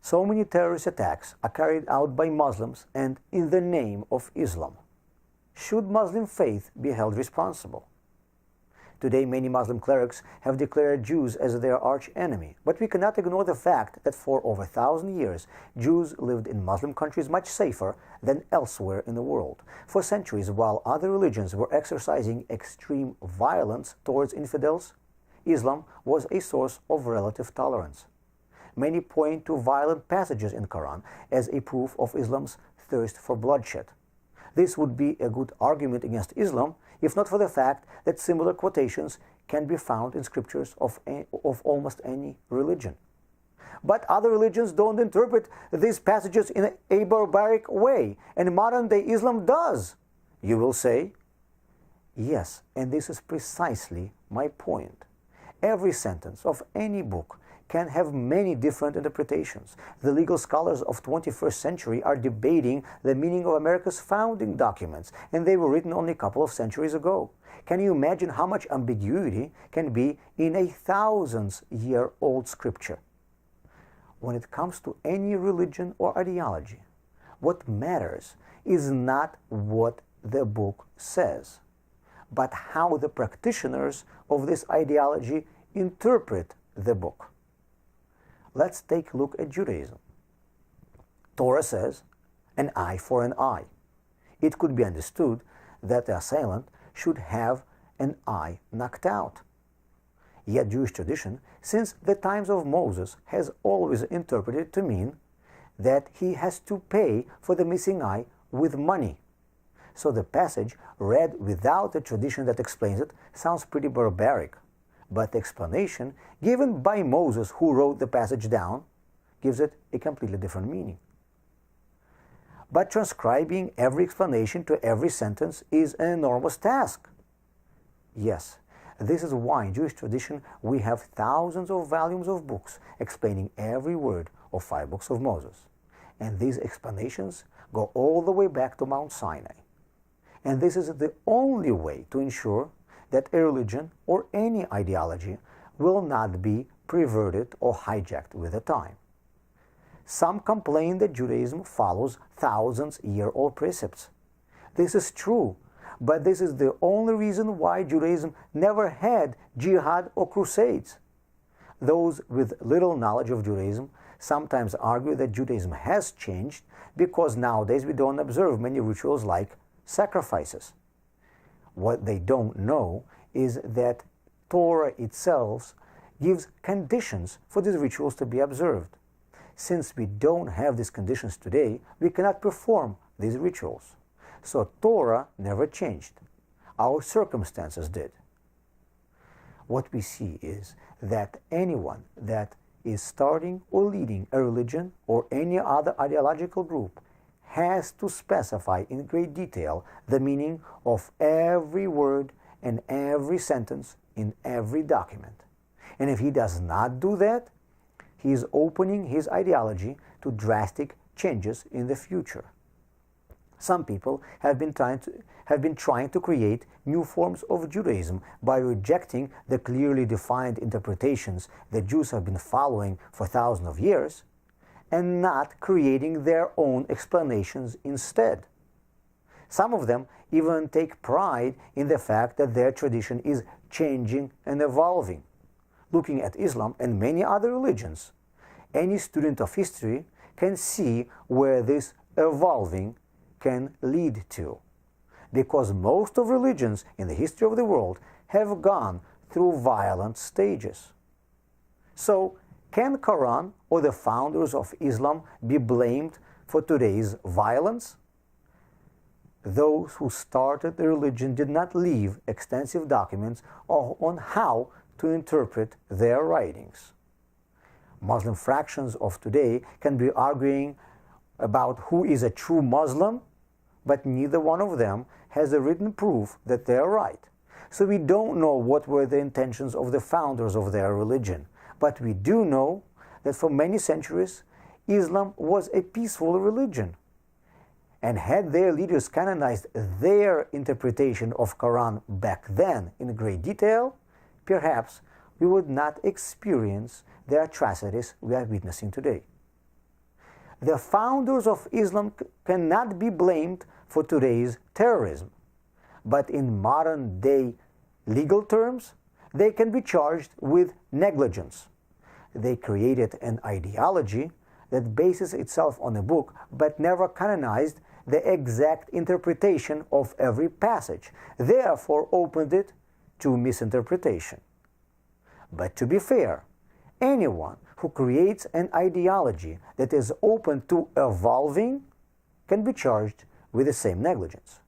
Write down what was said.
So many terrorist attacks are carried out by Muslims and in the name of Islam. Should Muslim faith be held responsible? Today, many Muslim clerics have declared Jews as their arch-enemy, but we cannot ignore the fact that for over 1,000 years, Jews lived in Muslim countries much safer than elsewhere in the world. For centuries, while other religions were exercising extreme violence towards infidels, Islam was a source of relative tolerance. Many point to violent passages in the Quran as a proof of Islam's thirst for bloodshed. This would be a good argument against Islam, if not for the fact that similar quotations can be found in scriptures of almost any religion. But other religions don't interpret these passages in a barbaric way, and modern-day Islam does. You will say, yes, and this is precisely my point. Every sentence of any book can have many different interpretations. The legal scholars of 21st century are debating the meaning of America's founding documents, and they were written only a couple of centuries ago. Can you imagine how much ambiguity can be in a thousands-year-old scripture? When it comes to any religion or ideology, what matters is not what the book says, but how the practitioners of this ideology interpret the book. Let's take a look at Judaism. Torah says, an eye for an eye. It could be understood that the assailant should have an eye knocked out. Yet Jewish tradition, since the times of Moses, has always interpreted it to mean that he has to pay for the missing eye with money. So the passage, read without the tradition that explains it, sounds pretty barbaric. But the explanation given by Moses, who wrote the passage down, gives it a completely different meaning. But transcribing every explanation to every sentence is an enormous task. Yes, this is why in Jewish tradition we have thousands of volumes of books explaining every word of 5 books of Moses. And these explanations go all the way back to Mount Sinai. And this is the only way to ensure that a religion or any ideology will not be perverted or hijacked with the time. Some complain that Judaism follows thousands-year-old precepts. This is true, but this is the only reason why Judaism never had jihad or crusades. Those with little knowledge of Judaism sometimes argue that Judaism has changed because nowadays we don't observe many rituals like sacrifices. What they don't know is that Torah itself gives conditions for these rituals to be observed. Since we don't have these conditions today, we cannot perform these rituals. So Torah never changed. Our circumstances did. What we see is that anyone that is starting or leading a religion or any other ideological group has to specify in great detail the meaning of every word and every sentence in every document. And if he does not do that, he is opening his ideology to drastic changes in the future. Some people have been trying to create new forms of Judaism by rejecting the clearly defined interpretations that Jews have been following for thousands of years, and not creating their own explanations instead. Some of them even take pride in the fact that their tradition is changing and evolving. Looking at Islam and many other religions, any student of history can see where this evolving can lead to. Because most of religions in the history of the world have gone through violent stages. So, can Quran or the founders of Islam be blamed for today's violence? Those who started the religion did not leave extensive documents on how to interpret their writings. Muslim fractions of today can be arguing about who is a true Muslim, but neither one of them has a written proof that they are right. So we don't know what were the intentions of the founders of their religion. But we do know that for many centuries, Islam was a peaceful religion. And had their leaders canonized their interpretation of Quran back then in great detail, perhaps we would not experience the atrocities we are witnessing today. the founders of Islam cannot be blamed for today's terrorism. But in modern day legal terms, they can be charged with negligence. They created an ideology that bases itself on a book but never canonized the exact interpretation of every passage, therefore opened it to misinterpretation. But to be fair, anyone who creates an ideology that is open to evolving can be charged with the same negligence.